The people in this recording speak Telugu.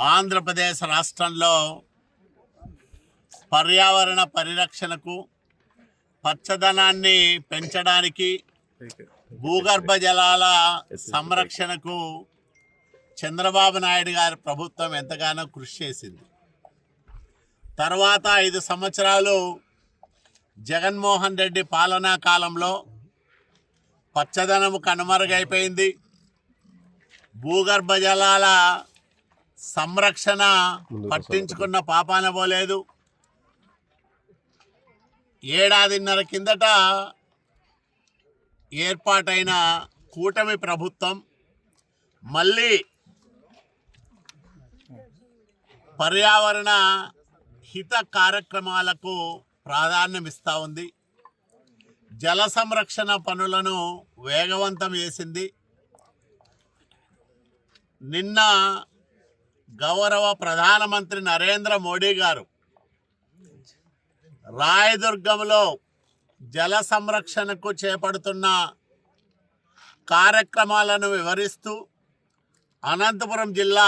ఆంధ్రప్రదేశ్ రాష్ట్రంలో పర్యావరణ పరిరక్షణకు, పచ్చదనాన్ని పెంచడానికి, భూగర్భ జలాల సంరక్షణకు చంద్రబాబు నాయుడు గారి ప్రభుత్వం ఎంతగానో కృషి చేసింది. తర్వాత 5 సంవత్సరాలు జగన్మోహన్ రెడ్డి పాలనా కాలంలో పచ్చదనం కనుమరుగైపోయింది. భూగర్భ జలాల సంరక్షణ పట్టించుకున్న పాపాన పోలేదు. ఏడాదిన్నర కిందట ఏర్పాటైన కూటమి ప్రభుత్వం మళ్ళీ పర్యావరణ హిత కార్యక్రమాలకు ప్రాధాన్యం ఇస్తూ ఉంది. జల సంరక్షణ పనులను వేగవంతం చేసింది. నిన్న గౌరవ ప్రధానమంత్రి నరేంద్ర మోడీ గారు రాయదుర్గంలో జల సంరక్షణకు చేపడుతున్న కార్యక్రమాలను వివరిస్తూ అనంతపురం జిల్లా